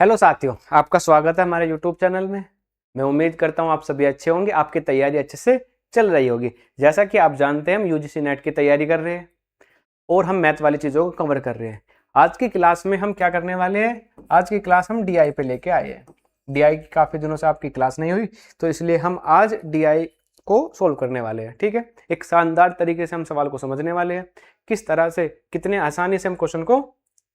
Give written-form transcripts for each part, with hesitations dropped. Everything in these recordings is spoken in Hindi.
हेलो साथियों, आपका स्वागत है हमारे यूट्यूब चैनल में। मैं उम्मीद करता हूं आप सभी अच्छे होंगे, आपकी तैयारी अच्छे से चल रही होगी। जैसा कि आप जानते हैं हम यूजीसी नेट की तैयारी कर रहे हैं और हम मैथ वाली चीज़ों को कवर कर रहे हैं। आज की क्लास में हम क्या करने वाले हैं, आज की क्लास हम डीआई पे लेके आए हैं। डीआई की काफ़ी दिनों से आपकी क्लास नहीं हुई, तो इसलिए हम आज डीआई को सोल्व करने वाले हैं। ठीक है, एक शानदार तरीके से हम सवाल को समझने वाले हैं, किस तरह से कितने आसानी से हम क्वेश्चन को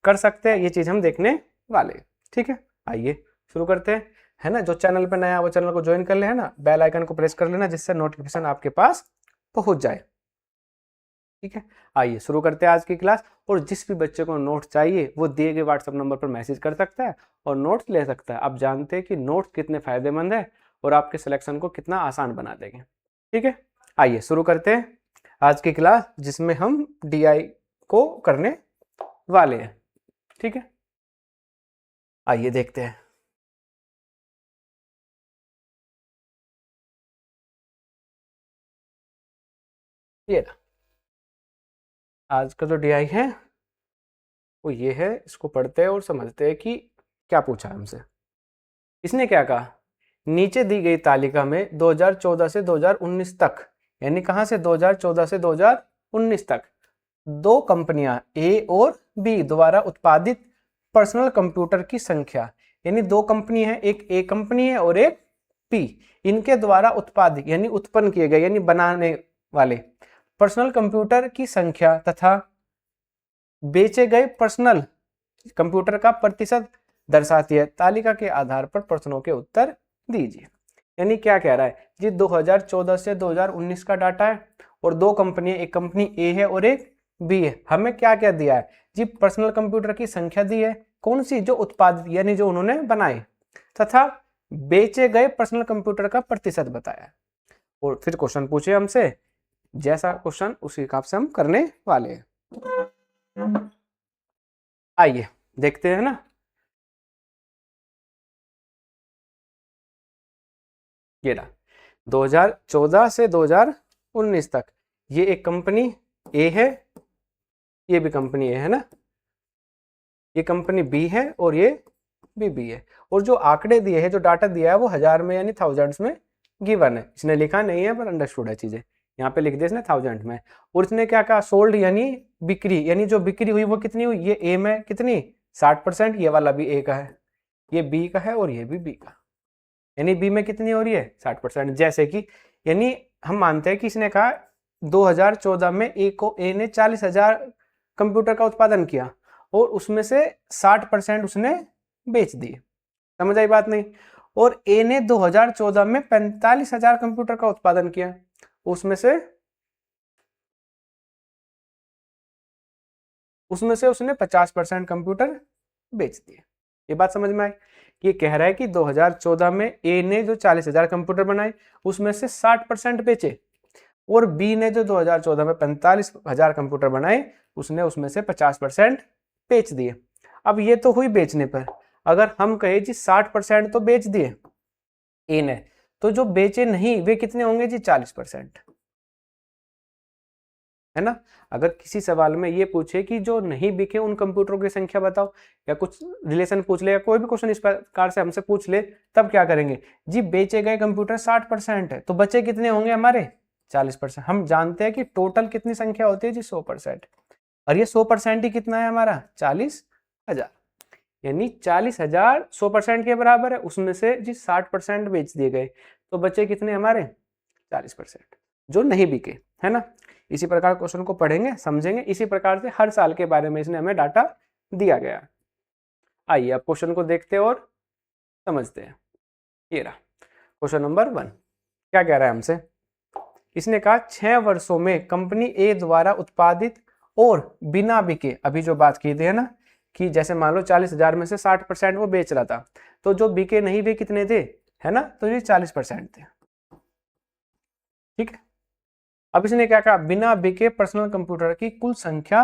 कर सकते हैं, ये चीज़ हम देखने वाले हैं। ठीक है, आइए शुरू करते हैं। है ना, जो चैनल पे नया है वो चैनल को ज्वाइन कर ले, है ना, बेल आइकन को प्रेस कर लेना जिससे नोटिफिकेशन आपके पास पहुंच जाए। ठीक है, आइए शुरू करते हैं आज की क्लास। और जिस भी बच्चे को नोट्स चाहिए वो दिए गए व्हाट्सएप नंबर पर मैसेज कर सकता है और नोट्स ले सकता है। आप जानते हैं कि नोट्स कितने फायदेमंद है और आपके सिलेक्शन को कितना आसान बना देंगे। ठीक है, आइए शुरू करते हैं आज की क्लास जिसमें हम डीआई को करने वाले हैं। ठीक है, आइए देखते हैं। ये आज का जो डीआई है वो ये है, इसको पढ़ते हैं और समझते हैं कि क्या पूछा है हमसे। इसने क्या कहा, नीचे दी गई तालिका में 2014 से 2019 तक, यानी कहां से 2014 से 2019 तक, दो कंपनियां ए और बी द्वारा उत्पादित पर्सनल कंप्यूटर की संख्या, यानी दो कंपनी है, एक ए कंपनी है और एक पी, इनके द्वारा उत्पादित यानी उत्पन्न किए गए यानी बनाने वाले पर्सनल कंप्यूटर की संख्या तथा बेचे गए पर्सनल कंप्यूटर का प्रतिशत दर्शाती है। तालिका के आधार पर प्रश्नों के उत्तर दीजिए। यानी क्या कह रहा है जी, 2014 से 2019 का डाटा है और दो कंपनी, एक कंपनी ए है और एक बी है। हमें क्या क्या दिया है जी, पर्सनल कंप्यूटर की संख्या दी है, कौन सी, जो उत्पादित यानी जो उन्होंने बनाए, तथा बेचे गए पर्सनल कंप्यूटर का प्रतिशत बताया। और फिर क्वेश्चन पूछे हमसे, जैसा क्वेश्चन उसी हिसाब से हम करने वाले हैं। आइए देखते हैं ना। ये रहा 2014 से 2019 तक, ये एक कंपनी ए है, ये भी कंपनी ए है ना, ये कंपनी बी है और ये बी है। और जो आंकड़े दिए हैं, जो डाटा दिया है वो हजार में यानी थाउजेंड्स में गिवन है। इसने लिखा नहीं है पर अंडरस्टूड है चीजें, यहाँ पे लिख दिया इसने थाउजेंड में। और इसने क्या कहा, सोल्ड यानी बिक्री, यानी जो बिक्री हुई वो कितनी हुई, ये ए में कितनी 60%, ये वाला भी ए का है, ये बी का है और ये भी बी का, यानी बी में कितनी हो रही है 60%। जैसे कि यानी हम मानते हैं कि इसने कहा 2014 में ए ने 40,000 कंप्यूटर का उत्पादन किया और उसमें से 60% उसने बेच दिए। समझ आई बात नहीं। और ए ने 2014 में 45,000 कंप्यूटर का उत्पादन किया, उसमें से उसने 50% कंप्यूटर बेच दिए। ये बात समझ में आई। ये कह रहा है कि 2014 में ए ने जो 40,000 कंप्यूटर बनाए उसमें से 60% बेचे और बी ने जो 2014 में 45,000 कंप्यूटर बनाए उसने उसमें से 50% बेच दिए। अब ये तो हुई बेचने पर, अगर हम कहे जी 60% तो बेच दिए ए ने, तो जो बेचे नहीं वे कितने होंगे जी 40%, है ना। अगर किसी सवाल में ये पूछे कि जो नहीं बिके उन कंप्यूटरों की संख्या बताओ, या कुछ रिलेशन पूछ ले या कोई भी क्वेश्चन इस प्रकार से हमसे पूछ ले, तब क्या करेंगे जी, बेचे गए कंप्यूटर 60% है तो बचे कितने होंगे हमारे 40%। हम जानते हैं कि टोटल कितनी संख्या होती है जी 100%, और ये 100% ही कितना है हमारा 40,000, यानी 40,000 100% के बराबर है, उसमें से जी 60% बेच दिए गए तो बचे कितने हमारे 40% जो नहीं बिके, है ना। इसी प्रकार क्वेश्चन को पढ़ेंगे, समझेंगे, इसी प्रकार से हर साल के बारे में इसने हमें डाटा दिया गया। आइए अब क्वेश्चन को देखते हैं और समझते हैं। ये रहा क्वेश्चन नंबर 1। क्या कह रहा है हमसे, इसने कहा 6 वर्षों में कंपनी ए द्वारा उत्पादित और बिना बिके, अभी जो बात की थी है ना कि जैसे मान लो 40,000 में से 60% वो बेच रहा था, तो जो बिके नहीं वे कितने थे, है ना, तो ये 40% थे। ठीक है, अब इसने क्या कहा, बिना बिके पर्सनल कंप्यूटर की कुल संख्या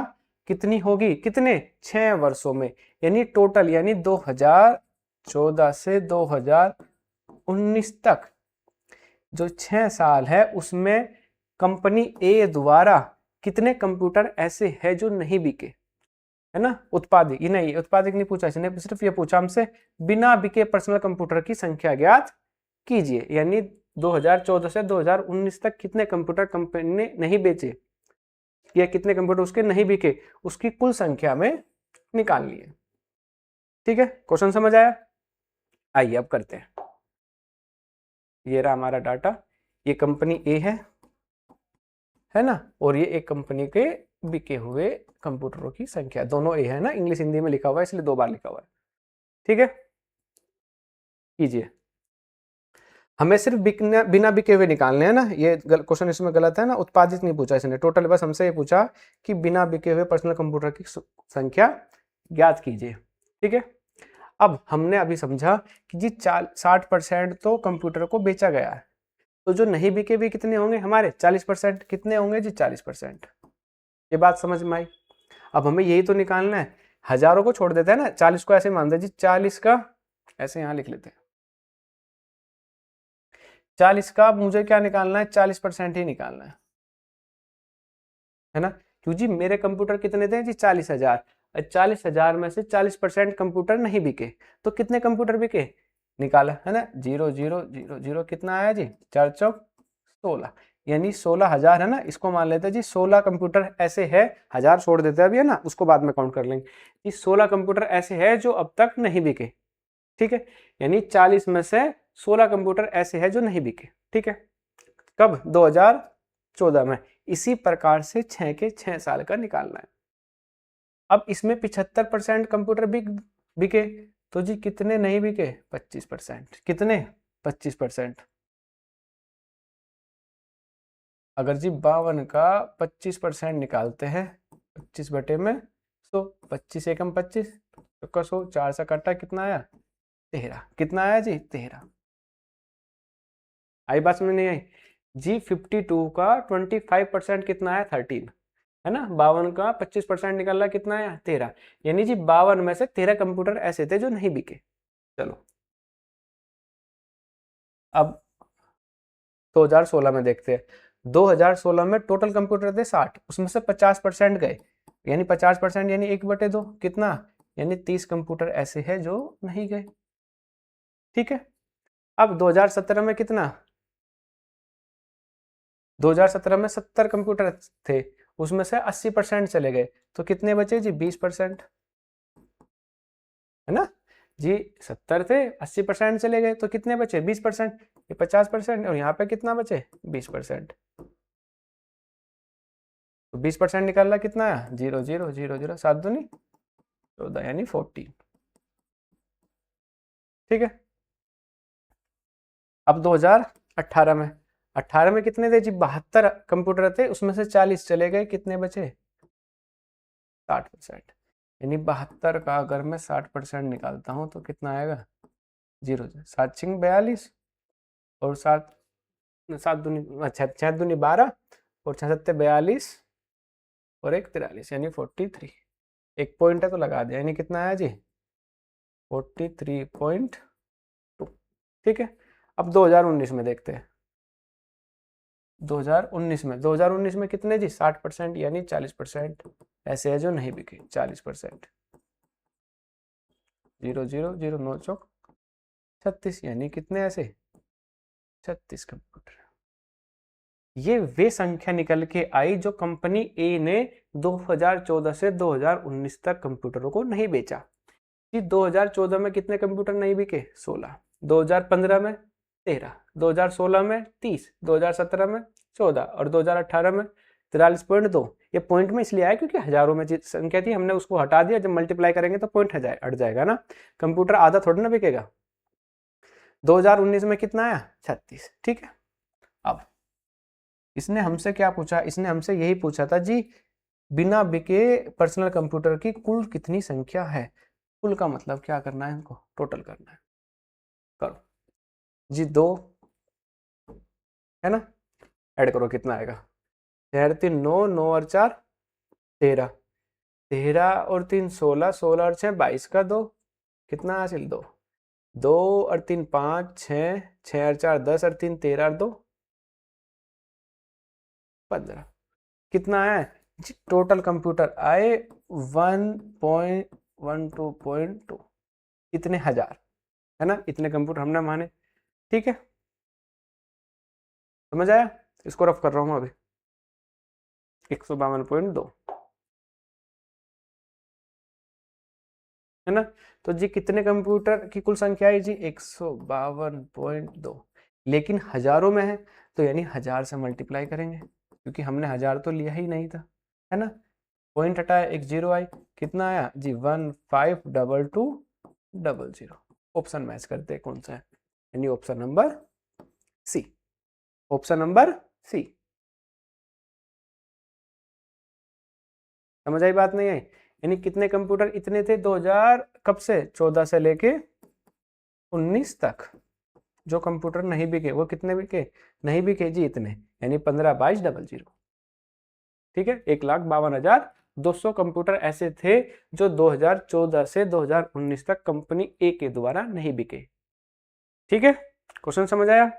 कितनी होगी, कितने 6 वर्षों में, यानी टोटल, यानी 2014 से 2019 तक जो 6 साल है उसमें कंपनी ए द्वारा कितने कंप्यूटर ऐसे है जो नहीं बिके, है ना। उत्पादित, ये नहीं, उत्पादित नहीं पूछा इसने, सिर्फ ये पूछा हमसे बिना बिके पर्सनल कंप्यूटर की संख्या ज्ञात कीजिए, यानी 2014 से 2019 तक कितने कंप्यूटर कंपनी ने नहीं बेचे या कितने कंप्यूटर उसके नहीं बिके, उसकी कुल संख्या में निकालनी है। ठीक है, क्वेश्चन समझ आया? आइए अब करते हैं। ये रहा हमारा डाटा, ये कंपनी ए है ना, और ये एक कंपनी के बिके हुए कंप्यूटरों की संख्या, दोनों ए है ना, इंग्लिश हिंदी में लिखा हुआ है इसलिए 2 बार लिखा हुआ है। ठीक है, कीजिए। हमें सिर्फ बिना बिके हुए निकालने हैं ना, ये क्वेश्चन इसमें गलत है ना, उत्पादित नहीं पूछा इसने, टोटल बस हमसे ये पूछा कि बिना बिके हुए पर्सनल कंप्यूटर की संख्या ज्ञात कीजिए। ठीक है, अब हमने अभी समझा कि जी 60% तो कंप्यूटर को बेचा गया है, तो जो नहीं बिके भी कितने होंगे हमारे 40%, कितने होंगे जी 40%। ये बात समझ में आई? अब हमें यही तो निकालना है, हजारों को छोड़ देते हैं ना, 40 को ऐसे मान दे जी, 40 का ऐसे यहां लिख लेते हैं, 40 का मुझे क्या निकालना है, 40% ही निकालना है ना, क्योंकि मेरे कंप्यूटर कितने थे जी 40,000, 40,000 में से 40% कंप्यूटर नहीं बिके, तो कितने कंप्यूटर बिके निकाला है ना, 0 0 0 0 कितना आया जी 4 चौक 16, यानी 16,000 है ना, इसको मान लेते हैं जी 16 कंप्यूटर ऐसे है, 1000 छोड़ देते हैं अभी है ना, उसको बाद में काउंट कर लेंगे, ये 16 कंप्यूटर ऐसे है जो अब तक नहीं बिके। ठीक है, यानी 40 में से 16 कंप्यूटर ऐसे है जो नहीं बिके। ठीक है, कब 2014 में। इसी प्रकार से 6 के 6 साल का निकालना है। अब इसमें 75% कंप्यूटर बिके, तो जी कितने नहीं बिके 25%, कितने 25%, अगर जी 52 का 25% निकालते हैं 25 बटे में 100, 25 एकम 25 तो 100, 4 से काटा कितना आया 13, कितना आया जी 13। आई बात समझ नहीं आई जी? 52 का 25% कितना आया 13 है ना, 52 का 25% निकाला कितना आया 13, यानी जी 52 में से 13 कंप्यूटर ऐसे थे जो नहीं बिके। चलो अब 2016 में देखते हैं, 2016 में टोटल कंप्यूटर थे 60, उसमें से 50% गए, यानी 50% यानी 1/2 कितना, यानी 30 कंप्यूटर ऐसे है जो नहीं गए। ठीक है, अब 2017 में कितना, 2017 में 70 कंप्यूटर थे, उसमें से 80% चले गए, तो कितने बचे जी 20%, है ना जी, 70 थे 80% चले गए तो कितने बचे 20%, ये 50%, और यहाँ पे कितना बचे 20%, तो 20% निकालना कितना है 0 0 0 0, 7 दूनी 14 यानी 14। ठीक है, अब 2018 में, 18 में कितने थे जी 72 कंप्यूटर थे, उसमें से 40 चले गए, कितने बचे 60%, यानी 72 का अगर मैं 60% निकालता हूँ तो कितना आएगा 0 7 6 42, और 7 7 दूनी, अच्छा 6 दूनी 12, और 6 7 42, और 1 43 यानी 43, एक पॉइंट है तो लगा दिया, यानी कितना आया जी 43.2। ठीक है, अब 2019 में देखते हैं, 2019 में कितने जी 60% यानी 40% ऐसे है जो नहीं बिके, 40%, 0 0 0 9 चौक 36, यानी कितने ऐसे 36 कंप्यूटर। ये वे संख्या निकल के आई जो कंपनी ए ने 2014 से 2019 तक कंप्यूटरों को नहीं बेचा। कि 2014 में कितने कंप्यूटर नहीं बिके 16, 2015 में 13, 2016 में 30, 2017 में 14, और 2018 में 43.2। ये पॉइंट में इसलिए आया क्योंकि हजारों में संख्या थी, हमने उसको हटा दिया, जब मल्टीप्लाई करेंगे तो पॉइंट हट जाएगा ना, कंप्यूटर आधा थोड़ा ना बिकेगा। 2019 में कितना आया 36। ठीक है, अब इसने हमसे क्या पूछा, इसने हमसे यही पूछा था जी बिना बिके पर्सनल कंप्यूटर की कुल कितनी संख्या है। कुल का मतलब क्या करना है, इनको टोटल करना है, करो जी 2 है ना, ऐड करो कितना आएगा 4 3 9, 9 और 4 13, 13 और 3 16, 16 और 6 22 का 2, कितना हासिल 2, 2 और 3 5 6, 6 और 4 10 और 3 13 और 2 15, कितना आया जी टोटल कंप्यूटर आए 1.12.2 इतने हजार, है ना, इतने कंप्यूटर हमने माने। ठीक है, समझ आया? इसको रफ कर रहा हूं अभी। 152.2, है ना। तो जी कितने कंप्यूटर की कुल संख्या है जी? 152.2, लेकिन हजारों में है, तो यानी हजार से मल्टीप्लाई करेंगे, क्योंकि हमने हजार तो लिया ही नहीं था, है ना। पॉइंट हटाया, एक जीरो आई, कितना आया जी? 152200। ऑप्शन मैच करते हैं कौन सा है, यानी option number C. Option number C. समझ आई बात? नहीं आई? यानी कितने कंप्यूटर इतने थे 2000 कब से? 14 से लेके 19 तक। जो कंप्यूटर नहीं बिके वो कितने बिके? नहीं बिके जी इतने, यानी 152200। ठीक है, 1,52,200 कंप्यूटर ऐसे थे जो 2014 से 2019 तक कंपनी ए के द्वारा नहीं बिके। ठीक है, क्वेश्चन समझ आया?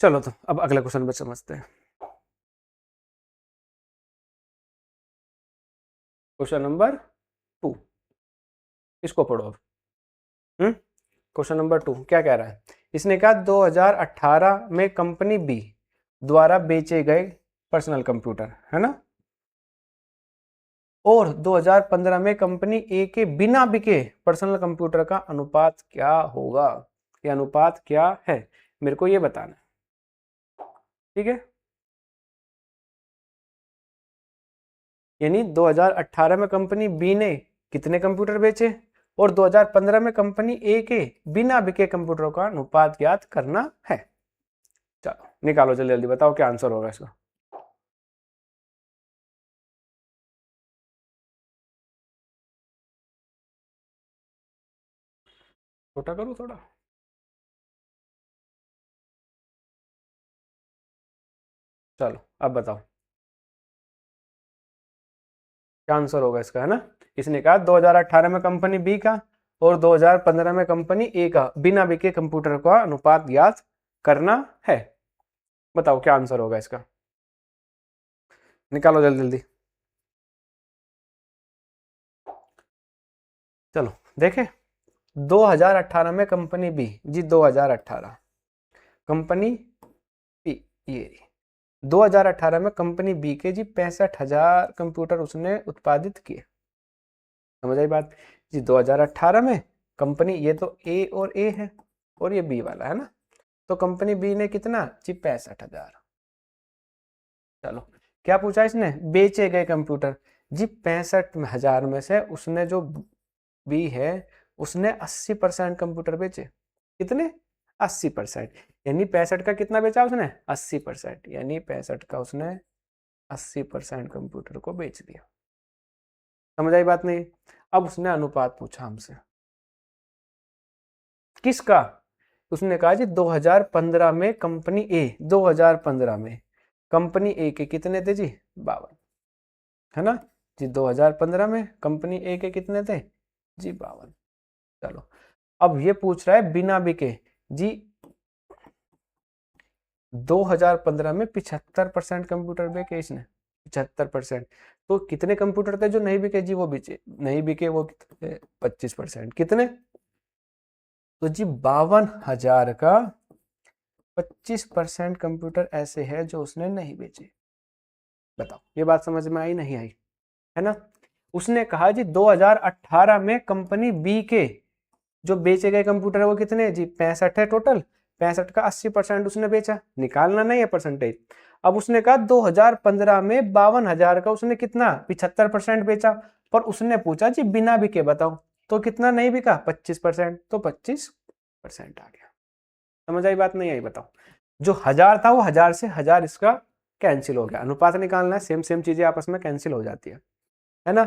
चलो तो अब अगले क्वेश्चन पे समझते हैं। क्वेश्चन नंबर 2, इसको पढ़ो अब। क्वेश्चन नंबर 2 क्या कह रहा है? इसने कहा 2018 में कंपनी बी द्वारा बेचे गए पर्सनल कंप्यूटर, है ना, और 2015 में कंपनी ए के बिना बिके पर्सनल कंप्यूटर का अनुपात क्या होगा? ये अनुपात क्या है, मेरे को ये बताना है। ठीक है, यानी 2018 में कंपनी बी ने कितने कंप्यूटर बेचे, और 2015 में कंपनी ए के बिना बिके कंप्यूटरों का अनुपात ज्ञात करना है। चलो निकालो जल्दी जल्दी, बताओ क्या आंसर होगा इसका। छोटा करूँ थोड़ा? चलो अब बताओ क्या आंसर होगा इसका, है ना। इसने कहा 2018 में कंपनी बी का और 2015 में कंपनी ए का बिना बिके कंप्यूटर का अनुपात ज्ञात करना है। बताओ क्या आंसर होगा इसका, निकालो जल्दी जल्दी। चलो देखें, 2018 में कंपनी बी जी, 2018 कंपनी बी, ये 2018 में कंपनी बी के जी 65,000 कंप्यूटर उसने उत्पादित किए। समझ आई बात जी? 2018 में कंपनी, ये तो ए और ए है और ये बी वाला है ना, तो कंपनी बी ने कितना जी? 65,000। चलो क्या पूछा इसने? बेचे गए कंप्यूटर जी। 65,000 में से उसने, जो बी है, उसने 80% कंप्यूटर बेचे। कितने? 80%, यानी 65 का कितना बेचा उसने? 80%, यानी 65 का उसने 80% कंप्यूटर को बेच दिया। समझ आई बात? नहीं? अब उसने अनुपात पूछा हमसे, किसका? उसने कहा जी 2015 में कंपनी ए, 2015 में कंपनी ए के कितने थे जी? 52, है ना जी। 2015 में कंपनी ए के कितने थे जी? 52। चलो अब ये पूछ रहा है बिना बिके जी। 2015 में 75% कंप्यूटर बिके इसने, 75%। तो कितने कंप्यूटर थे जो नहीं बिके जी? वो बिचे नहीं बिके, वो कितने? 25%। कितने? तो जी 52,000 का 25% कंप्यूटर ऐसे है जो उसने नहीं बेचे। बताओ ये बात समझ में आई नहीं आई, है ना। उसने कहा जी 2018 में कंपनी बी के जो बेचे गए कंप्यूटर है वो कितने जी? 65 है टोटल। 65 का 80% उसने बेचा, निकालना नहीं है परसेंटेज। अब उसने कहा 2015 में 52,000 का उसने कितना? 75% बेचा, पर उसने पूछा जी बिना बिके बताओ, तो कितना नहीं बिका? 25%, तो 25% आ गया। समझ आई बात? नहीं आई? बताओ। जो हजार था वो हजार से हजार इसका कैंसिल हो गया। अनुपात निकालना है, सेम सेम चीजें आपस में कैंसिल हो जाती है ना।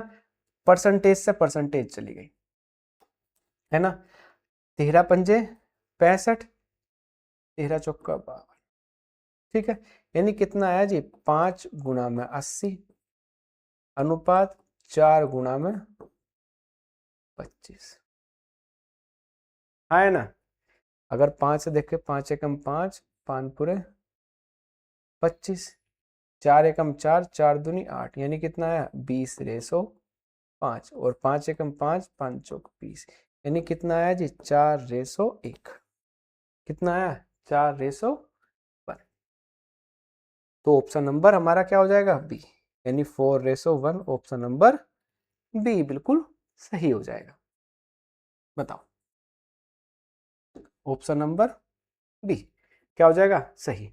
परसेंटेज से परसेंटेज चली गई, है ना। 13 पंजे 65, 13 चौका 52। ठीक है, यानी कितना आया जी? 5 गुणा में 80 अनुपात 4 गुणा में 25। है ना। अगर 5 से देखे, 5 एकम 5, 5 पूरे 25, 4 एकम 4, 4 दूनी 8, यानी कितना आया 20/5, और 5 एकम 5, 5 चौक 20, यानी कितना आया जी 4/1। कितना आया 4/1। तो ऑप्शन नंबर हमारा क्या हो जाएगा बी, यानी 4/1। ऑप्शन नंबर बी बिल्कुल सही हो जाएगा। बताओ ऑप्शन नंबर बी क्या हो जाएगा सही,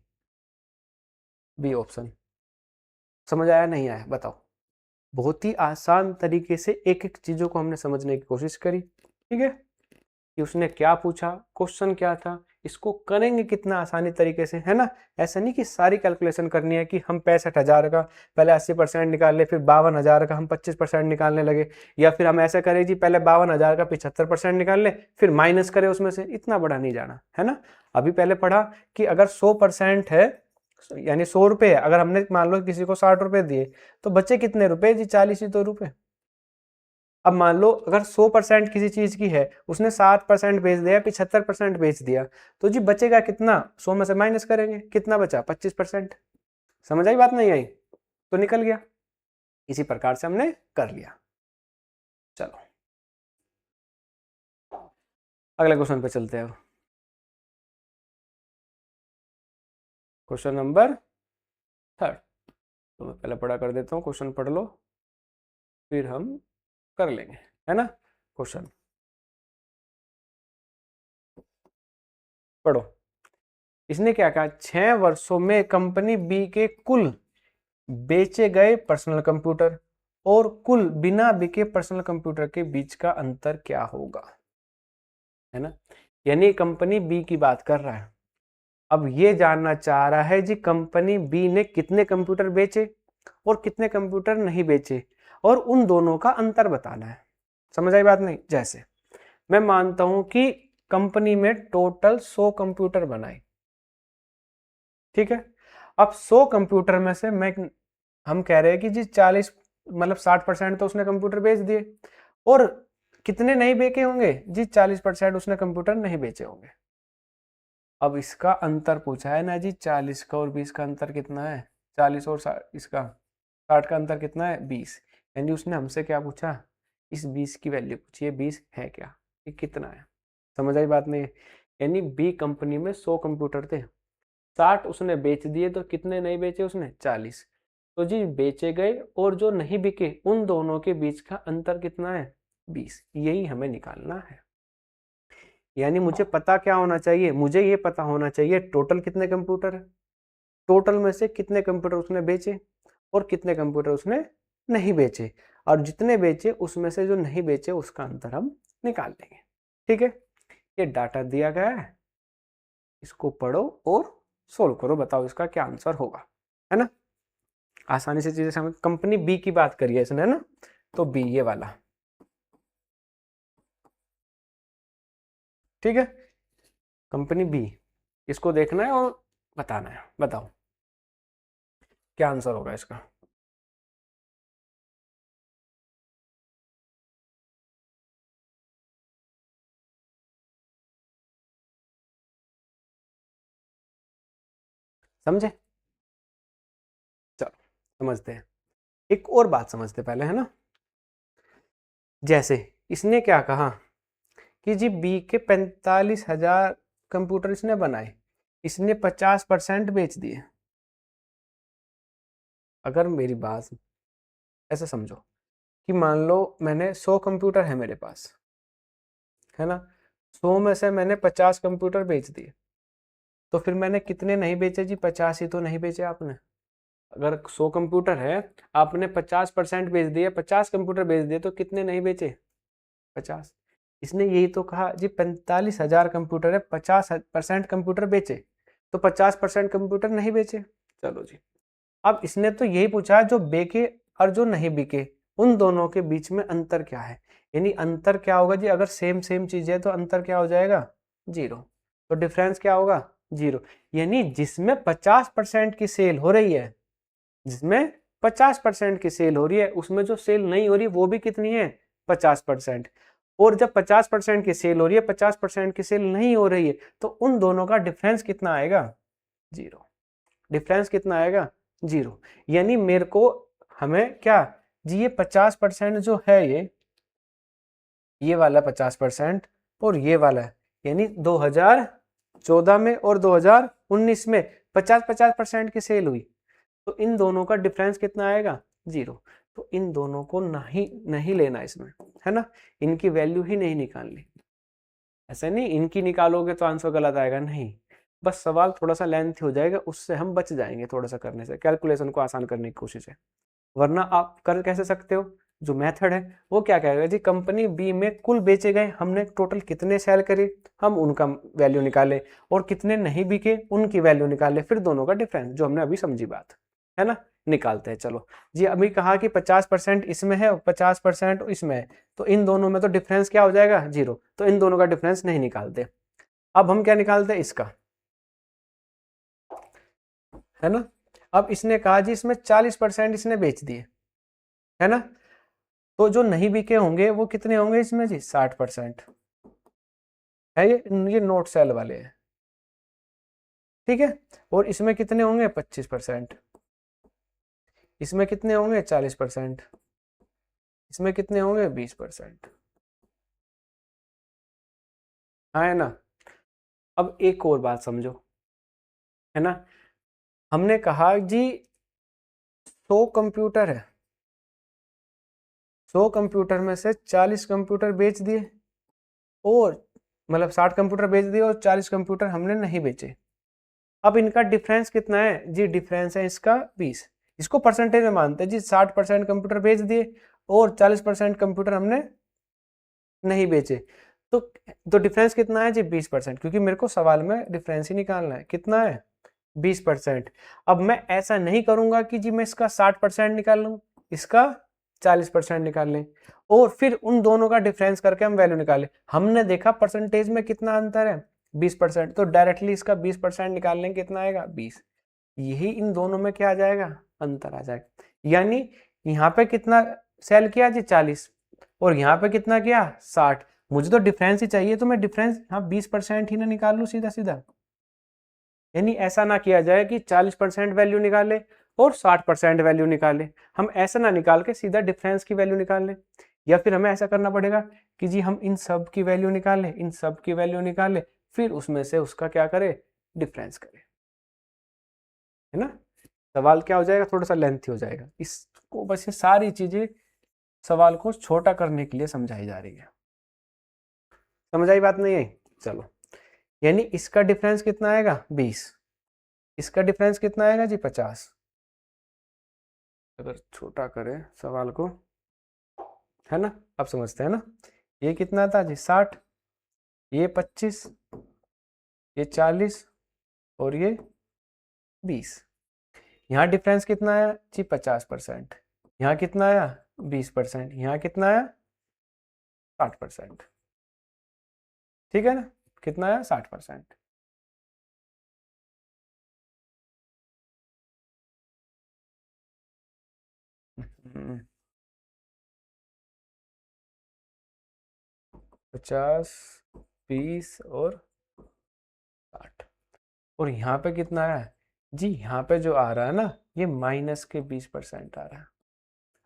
बी ऑप्शन। समझ आया नहीं आया बताओ। बहुत ही आसान तरीके से एक एक चीजों को हमने समझने की कोशिश करी, ठीक है, कि उसने क्या पूछा, क्वेश्चन क्या था, इसको करेंगे कितना आसानी तरीके से, है ना। ऐसा नहीं कि सारी कैलकुलेशन करनी है कि हम 65,000 का पहले 80% निकाल ले, फिर 52,000 का हम 25% निकालने लगे, या फिर हम ऐसा करें जी पहले 52,000 का 75% निकाल ले फिर माइनस करें उसमें से। इतना बड़ा नहीं जाना है ना। अभी पहले पढ़ा कि अगर 100% है यानी 100 रुपए है, अगर हमने मान लो किसी को 60 रुपए दिए तो बचे कितने रुपए जी 40 ही तो रुपए। अब मान लो अगर 100% किसी चीज की है, उसने 60% बेच दिया, 75% बेच दिया, तो जी बचेगा कितना, 100 में से माइनस करेंगे, कितना बचा 25%। समझ आई बात नहीं आई तो निकल गया। इसी प्रकार से हमने कर लिया। चलो अगले क्वेश्चन पे चलते हैं। Question number 3। तो मैं पहले पढ़ा कर देता हूँ, क्वेश्चन पढ़ लो फिर हम कर लेंगे, है ना। क्वेश्चन पढ़ो। इसने क्या कहा, 6 वर्षों में कंपनी बी के कुल बेचे गए पर्सनल कंप्यूटर और कुल बिना बिके पर्सनल कंप्यूटर के बीच का अंतर क्या होगा, है ना। यानी कंपनी बी की बात कर रहा है। अब ये जानना चाह रहा है जी कंपनी बी ने कितने कंप्यूटर बेचे और कितने कंप्यूटर नहीं बेचे, और उन दोनों का अंतर बताना है। समझ आई बात नहीं। जैसे मैं मानता हूं कि कंपनी में टोटल 100 कंप्यूटर बनाए, ठीक है। अब 100 कंप्यूटर में से मैं हम कह रहे हैं कि जी 40 मतलब 60% तो उसने कंप्यूटर बेच दिए, और कितने नहीं बेचे होंगे जी 40% उसने कंप्यूटर नहीं बेचे होंगे। अब इसका अंतर पूछा है ना जी, 40 का और 20 का अंतर कितना है, 40 और इसका 60 का अंतर कितना है 20, यानी उसने हमसे क्या पूछा, इस 20 की वैल्यू पूछी है, 20 है क्या, ये कितना है। समझ आई बात नहीं। यानी बी कंपनी में 100 कंप्यूटर थे, 60 उसने बेच दिए, तो कितने नहीं बेचे उसने 40, तो जी बेचे गए और जो नहीं बिके उन दोनों के बीच का अंतर कितना है 20, यही हमें निकालना है। यानी मुझे पता क्या होना चाहिए, मुझे ये पता होना चाहिए टोटल कितने कंप्यूटर है, टोटल में से कितने कंप्यूटर उसने बेचे और कितने कंप्यूटर उसने नहीं बेचे, और जितने बेचे उसमें से जो नहीं बेचे उसका अंतर हम निकाल लेंगे, ठीक है। ये डाटा दिया गया है, इसको पढ़ो और सोल्व करो, बताओ इसका क्या आंसर होगा, है ना। आसानी से चीजें समझ। कंपनी बी की बात करी है इसने, है ना, तो बी ये वाला, ठीक है। कंपनी बी, इसको देखना है और बताना है। बताओ क्या आंसर होगा इसका। समझे, चलो समझते हैं। एक और बात समझते पहले, है ना। जैसे इसने क्या कहा कि जी बी के 45,000 कंप्यूटर इसने बनाए, इसने 50% बेच दिए। अगर मेरी बात ऐसे समझो कि मान लो मैंने 100 कंप्यूटर है मेरे पास, है ना, 100 में से मैंने 50 कंप्यूटर बेच दिए, तो फिर मैंने कितने नहीं बेचे जी 50 ही तो नहीं बेचे आपने। अगर 100 कंप्यूटर है, आपने 50% बेच दिए, 50 कंप्यूटर बेच दिए, तो कितने नहीं बेचे 50। इसने यही तो कहा जी 45,000 कंप्यूटर है, 50% कंप्यूटर बेचे, तो 50% कंप्यूटर नहीं बेचे। चलो जी, अब इसने तो यही पूछा जो बेचे और जो नहीं बिके उन दोनों के बीच में अंतर क्या है। यानी अंतर क्या होगा जी, अगर सेम सेम चीज है तो अंतर क्या हो जाएगा 0, तो डिफरेंस क्या होगा 0। यानी जिसमें 50% की सेल हो रही है, जिसमें 50% की सेल हो रही है, उसमें जो सेल नहीं हो रही वो भी कितनी है 50%। और जब 50% की सेल हो रही है, 50% की सेल नहीं हो रही है, तो उन दोनों का डिफरेंस कितना आएगा 0। डिफरेंस कितना आएगा 0। यानी मेरे को हमें क्या जी ये 50% जो है ये वाला 50% और ये वाला है, यानी 2014 में और 2019 में 50-50% की सेल हुई, तो इन दोनों का डिफरेंस कितना आएगा 0। तो इन दोनों को नहीं लेना इसमें, है ना, इनकी वैल्यू ही नहीं निकालनी। ऐसे नहीं इनकी निकालोगे तो आंसर गलत आएगा, नहीं, बस सवाल थोड़ा सा लेंथ हो जाएगा, उससे हम बच जाएंगे थोड़ा सा करने से, कैलकुलेशन को आसान करने की कोशिश है। वरना आप कर कैसे सकते हो, जो मेथड है वो क्या कहेगा जी कंपनी बी में कुल बेचे गए, हमने टोटल कितने सेल करे हम उनका वैल्यू निकाले, और कितने नहीं बिके उनकी वैल्यू निकाले, फिर दोनों का डिफरेंस जो हमने अभी समझी बात, है ना, निकालते हैं। चलो जी, अभी कहा कि 50% इसमें है और 50% इसमें है, तो इन दोनों में तो डिफरेंस क्या हो जाएगा 0, तो इन दोनों का डिफरेंस नहीं निकालते। अब हम क्या निकालते हैं इसका, है ना। अब इसने कहा जी इसमें 40% इसने बेच दिए, है ना, तो जो नहीं बिके होंगे वो कितने होंगे इसमें जी 60% है, ये नोट सेल वाले हैं, ठीक है। और इसमें कितने होंगे 25%, इसमें कितने होंगे 40%, इसमें कितने होंगे 20%, हाँ है ना। अब एक और बात समझो, है ना, हमने कहा जी 100 कंप्यूटर है, 100 कंप्यूटर में से 40 कंप्यूटर बेच दिए, और मतलब 60 कंप्यूटर बेच दिए और 40 कंप्यूटर हमने नहीं बेचे। अब इनका डिफरेंस कितना है जी, डिफरेंस है इसका 20। इसको परसेंटेज में मानते हैं जी, 60% कंप्यूटर बेच दिए और 40% कंप्यूटर हमने नहीं बेचे, तो डिफरेंस कितना है जी 20%, क्योंकि मेरे को सवाल में डिफरेंस ही निकालना है, कितना है 20%। अब मैं ऐसा नहीं करूंगा कि जी मैं इसका 60% निकाल लूं, इसका 40% निकाल लें, और फिर उन दोनों का डिफरेंस करके हम वैल्यू निकालें। हमने देखा परसेंटेज में कितना अंतर है 20%, तो डायरेक्टली इसका 20% निकाल लें, कितना आएगा 20। यही इन दोनों में क्या आ जाएगा अंतर आ जाएगा, यानी यहाँ पे कितना सेल किया जी 40 और यहाँ पे कितना किया 60, मुझे तो डिफरेंस ही चाहिए, तो मैं डिफरेंस यहाँ 20% ही ना निकाल लूँ सीधा सीधा। यानी ऐसा ना किया जाए कि 40% वैल्यू निकाले और 60% वैल्यू निकाले, हम ऐसा ना निकाल के सीधा डिफरेंस की वैल्यू निकाल लें, या फिर हमें ऐसा करना पड़ेगा कि जी हम इन सब की वैल्यू निकालें, इन सब की वैल्यू निकालें, फिर उसमें से उसका क्या करें डिफरेंस करें, है ना। सवाल क्या हो जाएगा थोड़ा सा लेंथी हो जाएगा, इसको बस ये सारी चीजें सवाल को छोटा करने के लिए समझाई जा रही है। समझ आई बात नहीं है, चलो, यानी इसका डिफरेंस कितना आएगा 20, इसका डिफरेंस कितना आएगा जी 50। अगर छोटा करें सवाल को, है ना, अब समझते हैं ना, ये कितना था जी 60, ये 25, ये 40 और ये 20। यहाँ डिफरेंस कितना आया जी 50%, यहाँ कितना आया 20%, यहाँ कितना आया 60%, ठीक है ना, कितना आया 60%। 50, 20 और 60, और यहाँ पे कितना आया जी, यहाँ पे जो आ रहा है ना ये माइनस के 20% आ रहा है।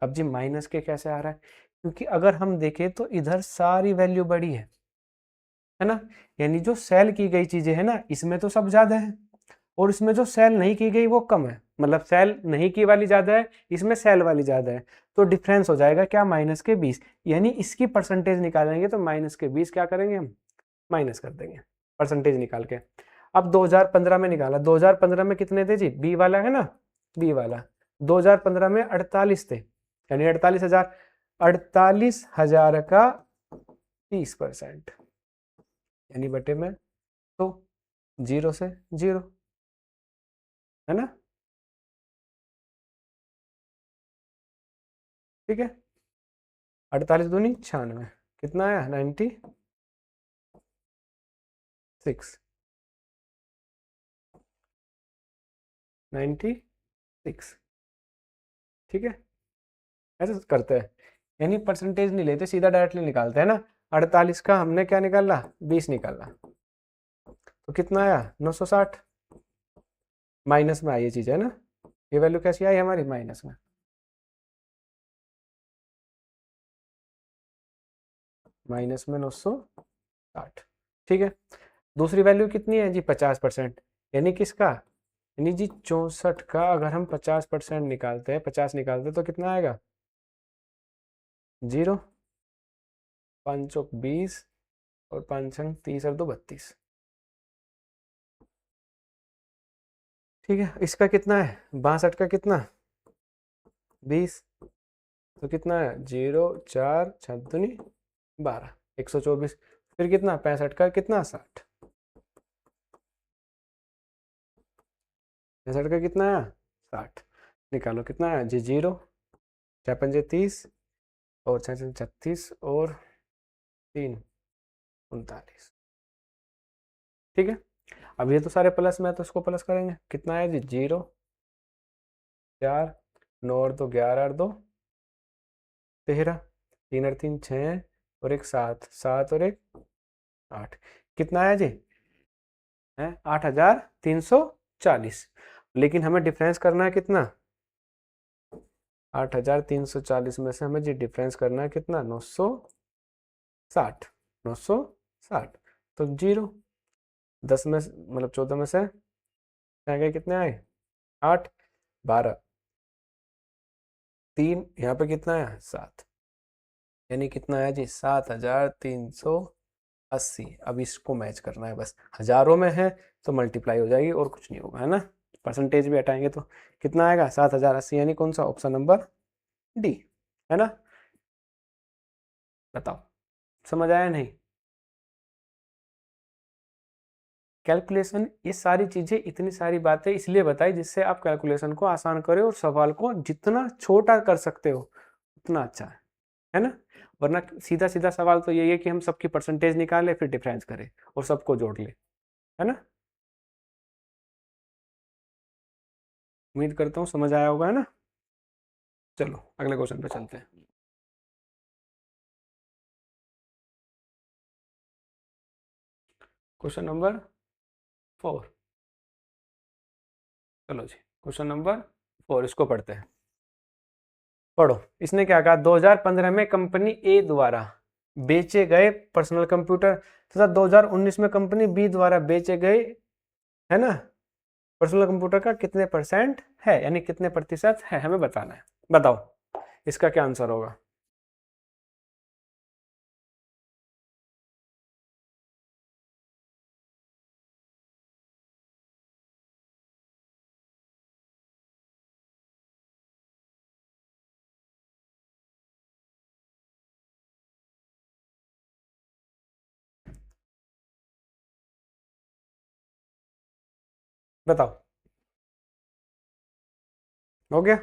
अब जी माइनस के कैसे आ रहा है, क्योंकि अगर हम देखें तो इधर सारी वैल्यू बड़ी है ना, यानी जो सेल की गई चीजें है ना इसमें तो सब ज्यादा है, और इसमें जो सेल नहीं की गई वो कम है, मतलब सेल नहीं की वाली ज्यादा है, इसमें सेल वाली ज्यादा है, तो डिफरेंस हो जाएगा क्या माइनस के 20। यानी इसकी परसेंटेज निकालेंगे तो माइनस के 20 क्या करेंगे हम माइनस कर देंगे परसेंटेज निकाल के। अब 2015 में निकाला, 2015 में कितने थे जी, बी वाला है ना, बी वाला 2015 में 48 थे, यानी 48,000, 48,000 का 30%, यानी बटे में तो 0 से 0, है ना, ठीक है। 48 दूनी 96, कितना आया 96, नाइन्टी सिक्स, ठीक है, ऐसे करते हैं, यानी परसेंटेज नहीं लेते सीधा डायरेक्टली निकालते हैं ना। 48 का हमने क्या निकाला 20 निकाला, तो कितना आया 960, माइनस में आई ये चीज है ना, ये वैल्यू कैसी आई हमारी माइनस में, माइनस में 960। ठीक है, दूसरी वैल्यू कितनी है जी 50%, यानी किसका, यानी जी 64 का अगर हम 50% निकालते हैं, 50 निकालते हैं तो कितना आएगा, 0, 5 चौक 20 और 5 छंग 30 और 2 32। ठीक है, इसका कितना है 62 का कितना 20, तो कितना है 0 4 6 दूनी 12, 124। फिर कितना 65 का कितना 60, 65 का कितना है 60, निकालो कितना है जी 0, 6 पंजे 30 और 6 छंग 36 और 3 39। ठीक है, अब ये तो सारे प्लस में है तो इसको प्लस करेंगे, कितना है जी 0 4 9 और 2 11 और 2 13, 3 और 3 6 और 1 7, 7 और 1 8, कितना है जी है 8340। लेकिन हमें डिफरेंस करना है कितना, 8340 में से हमें जी डिफरेंस करना है कितना 960, 960। तो 0 10 में मतलब 14 में से आ गए कितने आए 8, 12, 3 यहाँ पे कितना है 7, यानी कितना है जी 7380। अब इसको मैच करना है, बस हजारों में है तो मल्टीप्लाई हो जाएगी और कुछ नहीं होगा, है ना। परसेंटेज भी हटाएंगे तो कितना आएगा 7080, यानी कौन सा ऑप्शन नंबर डी, है ना। बताओ समझ आया नहीं। कैलकुलेशन, ये सारी चीजें इतनी सारी बातें इसलिए बताई जिससे आप कैलकुलेशन को आसान करें और सवाल को जितना छोटा कर सकते हो उतना अच्छा है ना। वरना सीधा सीधा सवाल तो यही है कि हम सबकी परसेंटेज निकालें फिर डिफरेंस करें और सबको जोड़ ले, है ना। उम्मीद करता हूँ समझ आया होगा, है ना। चलो अगले क्वेश्चन पे चलते हैं। Question number 4। चलो जी क्वेश्चन नंबर 4 इसको पढ़ते हैं। पढ़ो, इसने क्या कहा 2015 में कंपनी ए द्वारा बेचे गए पर्सनल कंप्यूटर तथा 2019 में कंपनी बी द्वारा बेचे गए, है ना, पर्सनल कंप्यूटर का कितने परसेंट है, यानी कितने प्रतिशत है हमें बताना है। बताओ इसका क्या आंसर होगा। बताओ हो गया।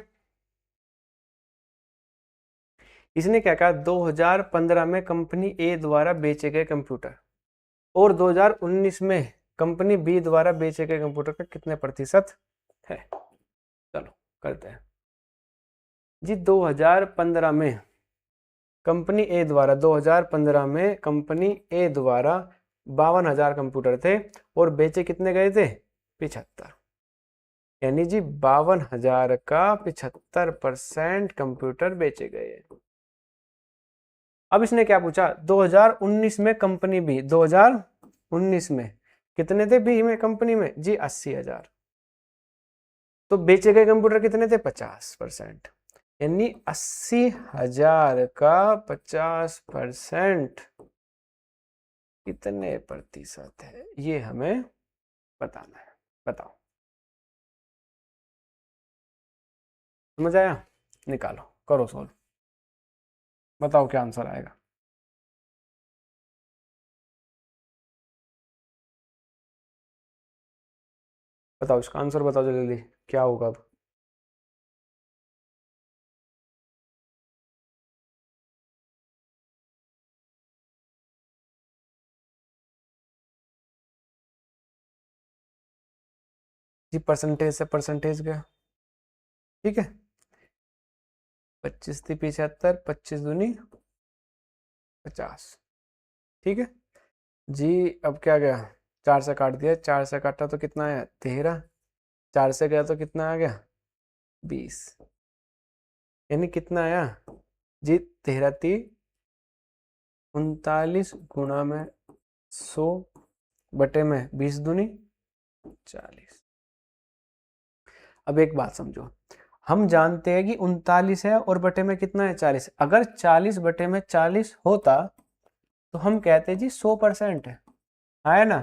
इसने क्या कहा 2015 में कंपनी ए द्वारा बेचे गए कंप्यूटर और 2019 में कंपनी बी द्वारा बेचे गए कंप्यूटर का कितने प्रतिशत है। चलो करते हैं जी। 2015 में कंपनी ए द्वारा 2015 में कंपनी ए द्वारा 52,000 कंप्यूटर थे और बेचे कितने गए थे 75, यानी जी 52,000 का 75% कंप्यूटर बेचे गए। अब इसने क्या पूछा 2019 में कंपनी बी, 2019 में कितने थे बी में कंपनी में जी 80,000, तो बेचे गए कंप्यूटर कितने थे 50%, यानी 80,000 का 50% कितने प्रतिशत है ये हमें बताना है। बताओ समझ आया, निकालो करो सोल्व, बताओ क्या आंसर आएगा। बताओ इसका आंसर बताओ जल्दी क्या होगा अब। जी परसेंटेज से परसेंटेज गया, ठीक है 25 थी 75, 25 दूनी 50, ठीक है जी। अब क्या गया 4 से काट दिया, 4 से काटा तो कितना आया 13, 4 से गया तो कितना आ गया 20, यानी कितना आया जी? 13×39 गुणा में 100 बटे में 20 दूनी 40। अब एक बात समझो, हम जानते हैं कि 39 है और बटे में कितना है 40। अगर 40 बटे में 40 होता तो हम कहते जी 100% है ना।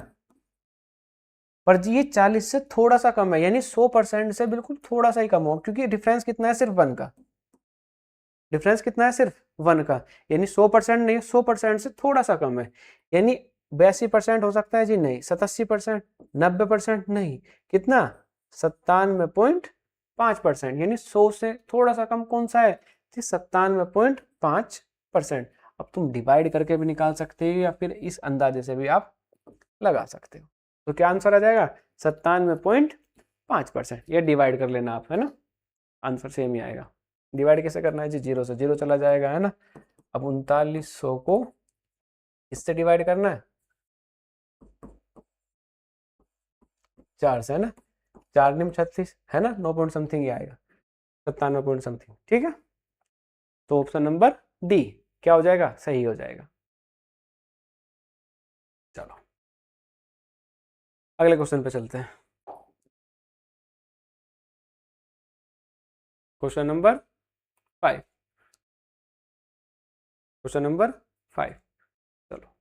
पर जी ये 40 से थोड़ा सा कम है, यानी 100% से बिल्कुल थोड़ा सा ही कम हो, क्योंकि डिफरेंस कितना है? सिर्फ 1 का। डिफरेंस कितना है? सिर्फ 1 का, यानी 100% नहीं, 100% से थोड़ा सा कम है। यानी 82% हो सकता है जी? नहीं। 87%? 90% नहीं। कितना? 97.5%, यानी 100 से थोड़ा सा कम कौन सा है? 97.5%। अब तुम डिवाइड करके भी निकाल सकते हो या फिर इस अंदाजे से भी आप लगा सकते हो। तो क्या आंसर आ जाएगा? 97.5%। ये डिवाइड कर लेना आप, है ना, आंसर सेम ही आएगा। डिवाइड कैसे करना है जी? 0 से 0 चला जाएगा, है ना। अब 3900 को इससे डिवाइड करना है 4 से, है ना। 4 निम 36, है ना, 9 पॉइंट समथिंग ही आएगा, 97 पॉइंट समथिंग। ठीक है, तो ऑप्शन नंबर डी क्या हो जाएगा? सही हो जाएगा। चलो अगले क्वेश्चन पे चलते हैं। Question number 5। क्वेश्चन नंबर 5, चलो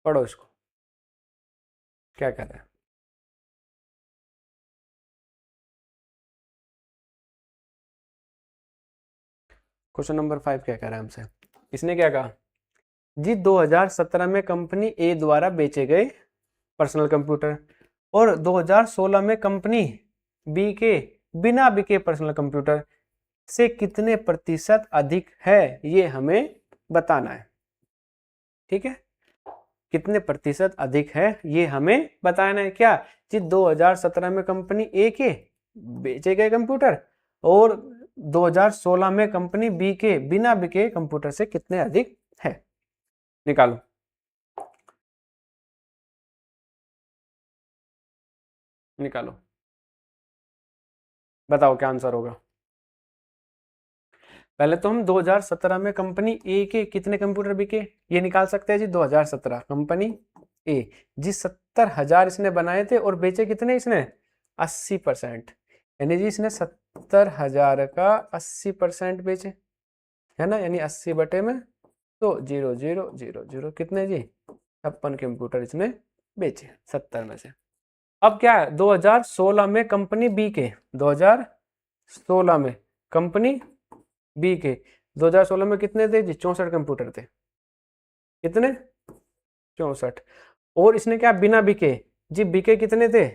पढ़ो इसको, क्या कह रहे हैं। क्वेश्चन नंबर 5 क्या कह रहा है हमसे? इसने क्या कहा जी? 2017 में कंपनी ए द्वारा बेचे गए पर्सनल कंप्यूटर और 2016 में कंपनी बी के बिना बिके पर्सनल कंप्यूटर से कितने प्रतिशत अधिक है, ये हमें बताना है। ठीक है, कितने प्रतिशत अधिक है ये हमें बताना है। क्या जी? 2017 में कंपनी ए के बेचे गए कंप्यूटर और 2016 में कंपनी बी के बिना बिके कंप्यूटर से कितने अधिक है, निकालो। निकालो, बताओ क्या आंसर होगा। पहले तो हम 2017 में कंपनी ए के कितने कंप्यूटर बिके ये निकाल सकते हैं जी। 2017 कंपनी ए जी 70,000 इसने बनाए थे और बेचे कितने इसने? 80%, यानी जी इसने 70,000 का 80% बेचे, है ना, यानी 80 बटे में तो 0,0,0,0 कितने जी? 56 कंप्यूटर इसने बेचे 70 में से। अब क्या है? 2016 में कंपनी बी के 2016 में कंपनी बी के 2016 में कितने थे जी? 64 कंप्यूटर थे। कितने? 64। और इसने क्या बिना बिके जी? बिके कितने थे?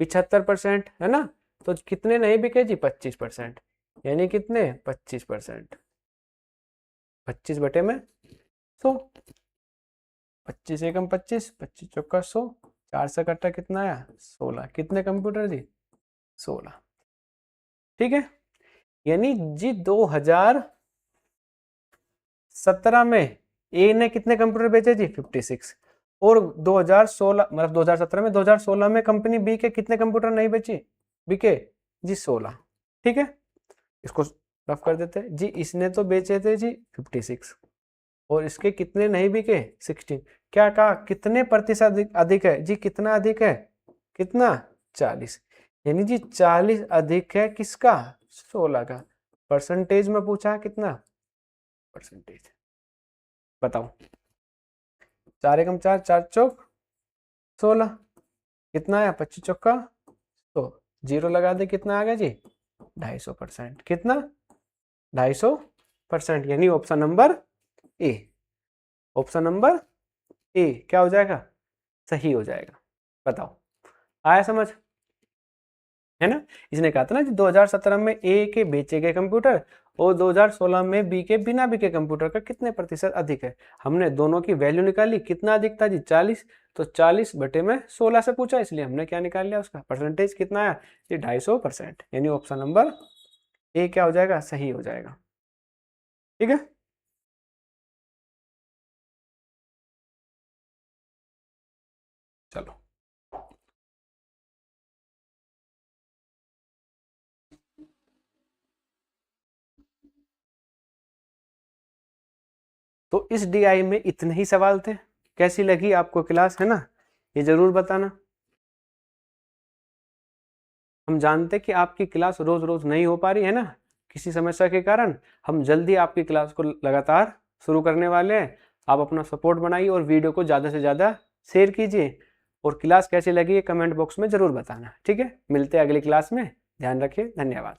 75%, है ना। तो कितने नहीं बिके जी? 25%, यानी कितने? 25%। 25 बटे में 100, 25 एकम 25, 25 चौका 100, 4 से कट्टा कितना आया? 16। कितने कंप्यूटर जी? 16। ठीक है, यानी जी 2017 में ए ने कितने कंप्यूटर बेचे जी? 56। और 2016 मतलब 2017 में 2016 में कंपनी बी के कितने कंप्यूटर नहीं बेचे बिके जी? 16। ठीक है, इसको रफ कर देते हैं जी। इसने तो बेचे थे जी 56 और इसके कितने नहीं बिके? 16। क्या कहा? कितने प्रतिशत अधिक है जी? कितना अधिक है? कितना? 40, यानी जी 40 अधिक है किसका? 16 का। परसेंटेज में पूछा है कितना? परसेंटेज बताओ। 4 एकम 4, 4 चौक 16, कितना आया? 25 चौका तो 0 लगा दे, कितना आ गया जी? 250%। कितना? 250%, यानी option number A, option number A क्या हो जाएगा? सही हो जाएगा। बताओ, आया समझ, है ना। इसने कहा था ना 2017 में ए के बेचे गए कंप्यूटर और 2016 में बी के बिना बिके कंप्यूटर का कितने प्रतिशत अधिक है। हमने दोनों की वैल्यू निकाली, कितना अधिक था जी? 40। तो 40 बटे में 16 से पूछा, इसलिए हमने क्या निकाल लिया उसका परसेंटेज कितना आया जी? 250%, यानी ऑप्शन नंबर ए क्या हो जाएगा? सही हो जाएगा। ठीक है, चलो तो इस DI में इतने ही सवाल थे। कैसी लगी आपको क्लास, है ना, ये जरूर बताना। हम जानते कि आपकी क्लास रोज रोज नहीं हो पा रही है ना, किसी समस्या के कारण। हम जल्दी आपकी क्लास को लगातार शुरू करने वाले हैं। आप अपना सपोर्ट बनाइए और वीडियो को ज़्यादा से ज़्यादा शेयर कीजिए, और क्लास कैसी लगी है कमेंट बॉक्स में ज़रूर बताना। ठीक है, मिलते हैं अगली क्लास में। ध्यान रखिए, धन्यवाद।